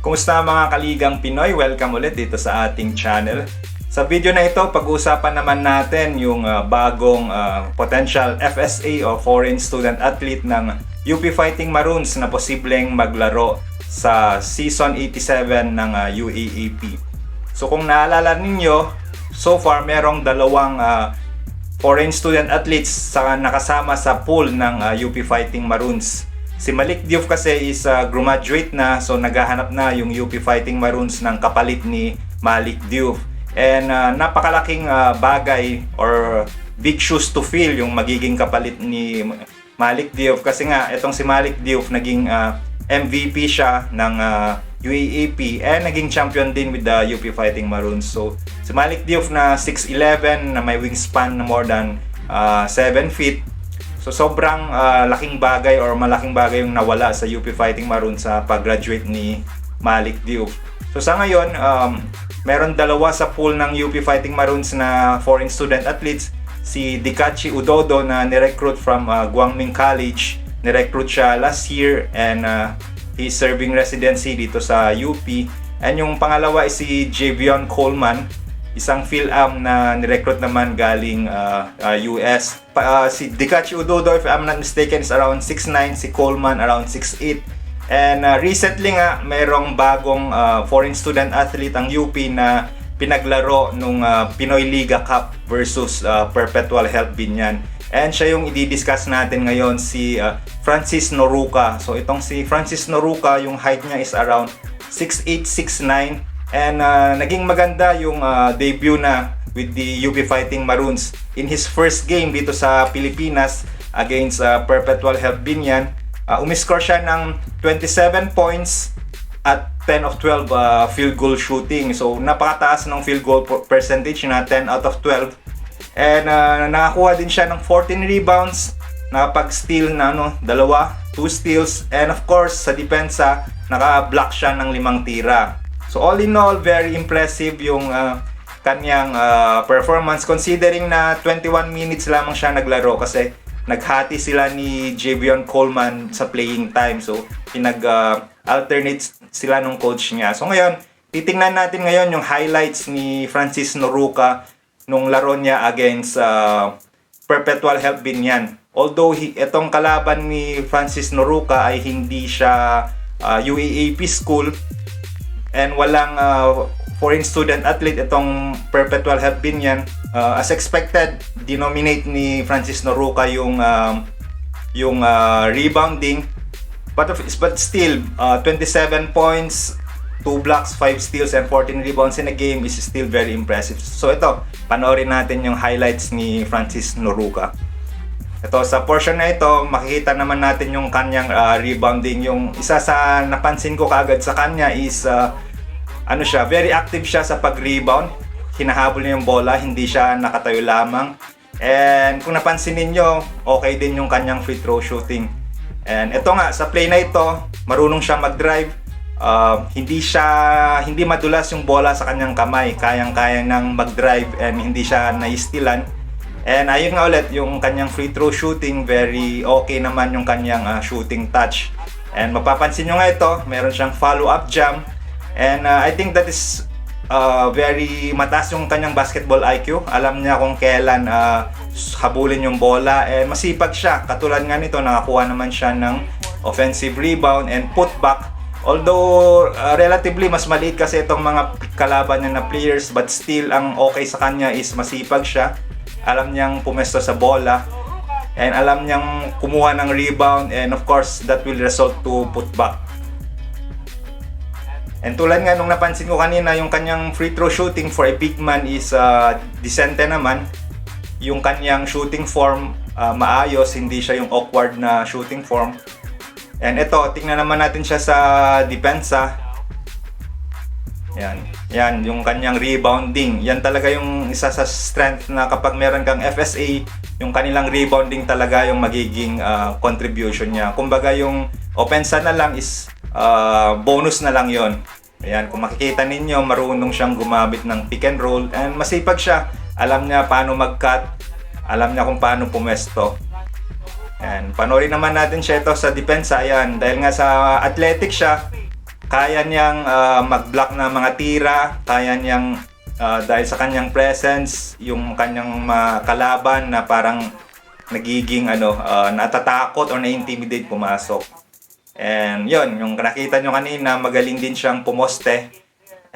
Kumusta mga kaligang Pinoy? Welcome ulit dito sa ating channel. Sa video na ito, pag-uusapan naman natin yung bagong potential FSA o Foreign Student Athlete ng UP Fighting Maroons na posibleng maglaro sa Season 87 ng UAAP. So kung naalala ninyo, so far merong dalawang foreign student athletes sa nakasama sa pool ng UP Fighting Maroons. Si Malik Diouf kasi is graduate na, so naghahanap na yung UP Fighting Maroons ng kapalit ni Malik Diouf. And napakalaking bagay or big shoes to fill yung magiging kapalit ni Malik Diouf kasi nga itong si Malik Diouf naging MVP siya ng UAAP and naging champion din with the UP Fighting Maroons. So si Malik Diouf na 6'11 na may wingspan na more than 7 feet. So sobrang laking bagay or malaking bagay yung nawala sa UP Fighting Maroons sa pag-graduate ni Malik Diouf. So sa ngayon, meron dalawa sa pool ng UP Fighting Maroons na foreign student athletes. Si Dikachi Udodo na nirecruit from Guangming College. Nirecruit siya last year and he's serving residency dito sa UP. And yung pangalawa is si Javion Coleman, isang PhilAm na nirecruit naman galing US. Si Dikachi Udodo, if I'm not mistaken, is around 6'9", si Coleman around 6'8". And recently nga, mayroong bagong foreign student athlete ang UP na pinaglaro nung Pinoy Liga Cup versus Perpetual Health Binyan. And siya yung i-discuss natin ngayon, si Francis Noruca. So itong si Francis Noruca, yung height niya is around 6'8", 6'9". And naging maganda yung debut na with the UP Fighting Maroons in his first game dito sa Pilipinas against Perpetual Health Binyan. Umiscore siya ng 27 points at 10 of 12 field goal shooting. So napakataas ng field goal percentage na 10 out of 12. And nakakuha din siya ng 14 rebounds, nakapag-steal na 2 steals, and of course sa depensa naka-block siya ng 5 tira. So all in all, very impressive yung kanyang performance considering na 21 minutes lamang siya naglaro kasi naghati sila ni Javion Coleman sa playing time. So pinag-alternate sila ng coach niya. So ngayon, titingnan natin ngayon yung highlights ni Francis Noruca nung laro niya against Perpetual Health Binyan. Although itong kalaban ni Francis Noruca ay hindi siya UAAP school, and walang foreign student athlete itong Perpetual Health Binyan. As expected, dinominate ni Francis Noruca yung rebounding. But still, 27 points, 2 blocks, 5 steals, and 14 rebounds in a game is still very impressive. So ito, panoorin natin yung highlights ni Francis Noruca. Ito, sa portion na ito, makikita naman natin yung kanyang rebounding. Yung isa sa napansin ko kaagad sa kanya is very active siya sa pag-rebound. Hinahabol niya yung bola, hindi siya nakatayo lamang. And kung napansin niyo, okay din yung kanyang free throw shooting. And ito nga, sa play na ito, marunong siya mag-drive. Hindi madulas yung bola sa kanyang kamay. Kayang-kaya nang mag-drive and hindi siya naistilan. And ayun nga ulit, yung kanyang free throw shooting, very okay naman yung kanyang shooting touch. And mapapansin nyo nga ito, meron siyang follow-up jump. And I think that is very mataas yung kanyang basketball IQ. Alam niya kung kailan habulin yung bola. And masipag siya. Katulad nga nito, nakakuha naman siya ng offensive rebound and putback. Although relatively mas maliit kasi itong mga kalaban niya na players, but still ang okay sa kanya is masipag siya. Alam niyang pumesto sa bola and alam niyang kumuha ng rebound, and of course that will result to putback. And tulad nga nung napansin ko kanina, yung kanyang free throw shooting for a big man is decente naman. Yung kanyang shooting form maayos, hindi siya yung awkward na shooting form. And ito, tingnan naman natin siya sa depensa. Yan yung kanyang rebounding. Yan talaga yung isa sa strength na kapag meron kang FSA, yung kanilang rebounding talaga yung magiging contribution niya. Kumbaga yung opensa na lang is bonus na lang yon. Ayan, kung makikita ninyo, marunong siyang gumamit ng pick and roll and masipag siya. Alam niya paano mag-cut, alam niya kung paano pumesto. And panoorin naman natin siya ito sa depensa. Ayan, dahil nga sa athletic siya, kaya niyang mag-block ng mga tira, kaya niyang dahil sa kanyang presence, yung kanyang kalaban na parang nagiging natatakot o na-intimidate pumasok. And yun, yung nakita nyo kanina, magaling din siyang pumoste.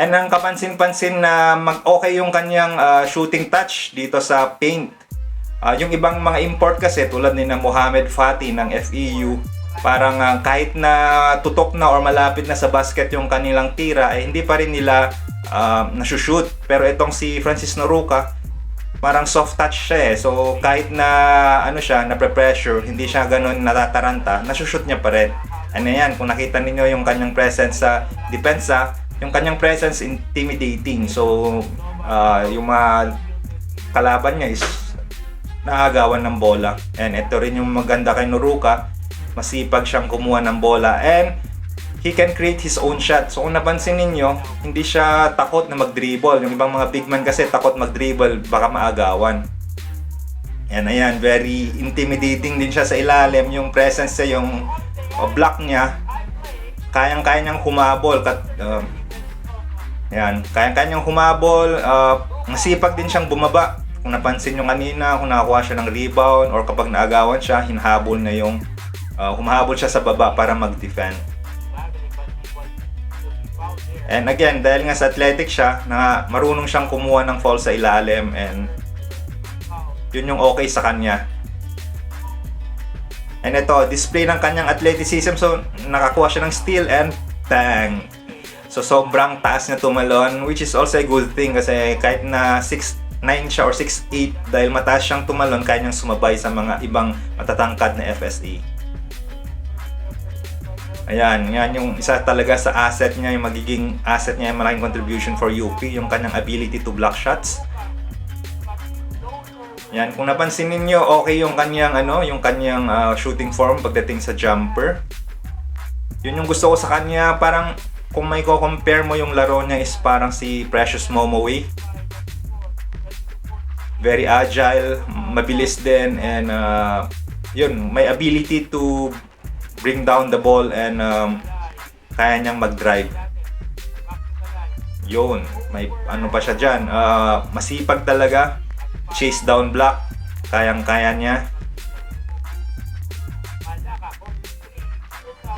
And ang kapansin-pansin na okay yung kanyang shooting touch dito sa paint. Yung ibang mga import kasi tulad ni na Mohamed Fati ng FEU, parang kahit na tutok na or malapit na sa basket yung kanilang tira, hindi pa rin nila nasushoot. Pero itong si Francis Noruka, parang soft touch siya eh. So kahit na na-pressure, hindi siya ganun natataranta, nasushoot niya pa rin. Ano yan, kung nakita ninyo yung kanyang presence sa depensa, yung kanyang presence intimidating. So yung mga kalaban niya is naagawan ng bola. And ito rin yung maganda kay Noruka, masipag siyang kumuha ng bola and he can create his own shot. So kung napansin ninyo, hindi siya takot na mag-dribble. Yung ibang mga big man kasi takot mag-dribble, baka maagawan. And ayan, very intimidating din siya sa ilalim. Yung presence niya, yung block niya, kayang-kaya niyang humabol. Kayang-kaya niyang humabol. Masipag din siyang bumaba. Kung napansin nyo kanina, kung nakakuha siya ng rebound or kapag naagawan siya, hinahabol na yung humahabol siya sa baba para mag-defend. And again, dahil nga sa athletic siya, na marunong siyang kumuha ng foul sa ilalim, and yun yung okay sa kanya. And ito, display ng kanyang athleticism. So nakakuha siya ng steal and bang. So sobrang taas niya tumalon, which is also a good thing kasi kahit na 6'9 siya or 6'8, dahil mataas siyang tumalon, kaya niyang sumabay sa mga ibang matatangkad na FSA. Ayan, yan yung isa talaga sa asset niya, yung magiging asset niya, yung malaking contribution for UP, yung kanyang ability to block shots. Yan, kung napansin niyo, okay yung kanyang shooting form pagdating sa jumper. Yun yung gusto ko sa kanya, parang kung may compare mo yung laro niya is parang si Precious Momoe. Very agile, mabilis din, and yun, may ability to bring down the ball and kaya niyang mag-drive. Yun, may pa siya dyan, masipag talaga, chase down block, kayang-kaya niya.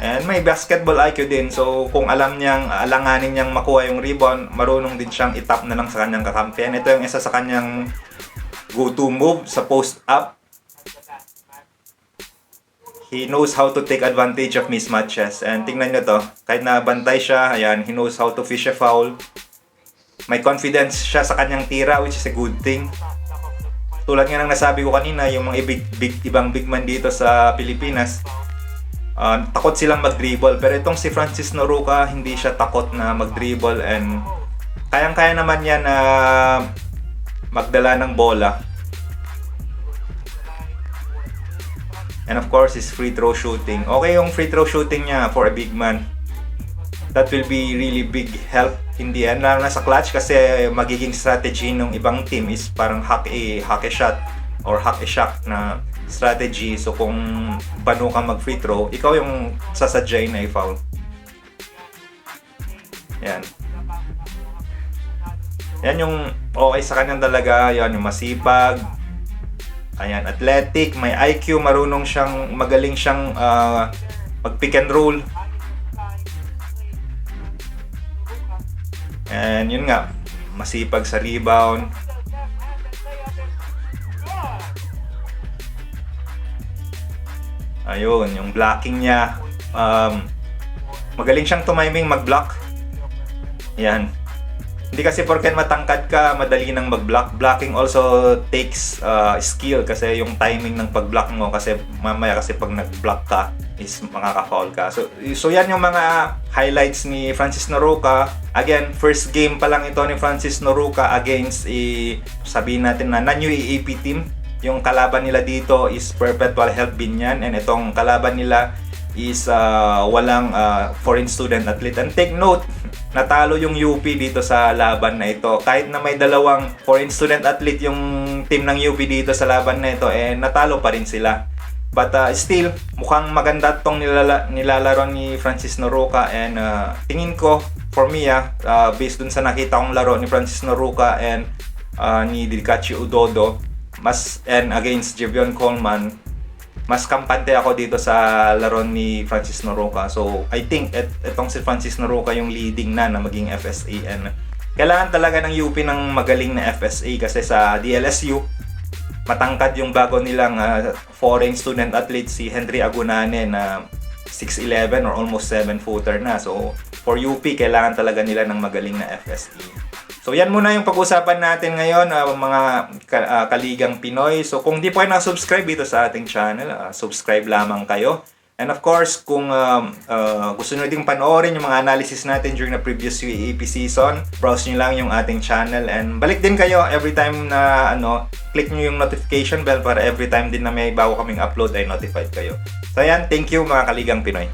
And may basketball IQ din, so kung alanganin niyang makuha yung rebound, marunong din siyang itap na lang sa kanyang kakampihan. Ito yung isa sa kanyang go-to move sa post-up. He knows how to take advantage of mismatches. And tingnan nyo to, kahit na bantay siya, ayan, he knows how to fish a foul. May confidence siya sa kanyang tira, which is a good thing. Tulad nga ng nasabi ko kanina, yung mga ibang big man dito sa Pilipinas, takot silang mag-dribble. Pero itong si Francis Noruka, hindi siya takot na mag-dribble, and kayang-kaya naman yan na magdala ng bola. And of course, his free throw shooting. Okay yung free throw shooting niya for a big man. That will be really big help in the end. Lalo na sa clutch kasi magiging strategy ng ibang team is parang hack a shot or hack a shot na strategy. So kung bano ka mag free throw, ikaw yung sasadyain na i-foul. Yan. Yan yung okay sa kanya talaga. Yan yung masipag. Ayan, athletic, may IQ, magaling siyang mag-pick and roll. And yun nga, masipag sa rebound. Ayun, yung blocking niya. Magaling siyang tumiming mag-block. Yan. Hindi kasi porket matangkad ka, madali nang mag-block. Blocking also takes skill kasi yung timing ng pag-block mo, kasi mamaya kasi pag nag-block ka is makaka-foul ka. So yan yung mga highlights ni Francis Noruka. Again, first game pa lang ito ni Francis Noruka against sabihin natin na non-UAAP team. Yung kalaban nila dito is Perpetual Health Binyan, and itong kalaban nila is walang foreign student athlete. And take note, natalo yung UP dito sa laban na ito. Kahit na may dalawang foreign student athlete yung team ng UP dito sa laban na ito, natalo pa rin sila. But still, mukhang maganda tong nilalaro ni Francis Noruca, and tingin ko, for me based dun sa nakita kong laro ni Francis Noruca and ni Dikachi Udodo, and against Jevion Coleman, mas kampante ako dito sa laro ni Francis Noruca. So I think itong si Francis Noruca yung leading na maging FSA, and kailangan talaga ng UP ng magaling na FSA kasi sa DLSU matangkad yung bago nilang foreign student athlete si Henry Agunane na 6'11 or almost 7-footer na. So for UP kailangan talaga nila ng magaling na FSA. So yan muna yung pag-usapan natin ngayon, mga kaligang Pinoy. So kung di po kayo na-subscribe dito sa ating channel, subscribe lamang kayo. And of course, kung gusto nyo ding panoorin yung mga analysis natin during the previous UAAP season, browse nyo lang yung ating channel, and balik din kayo every time na click nyo yung notification bell para every time din na may bago kaming upload ay notified kayo. So yan, thank you mga kaligang Pinoy.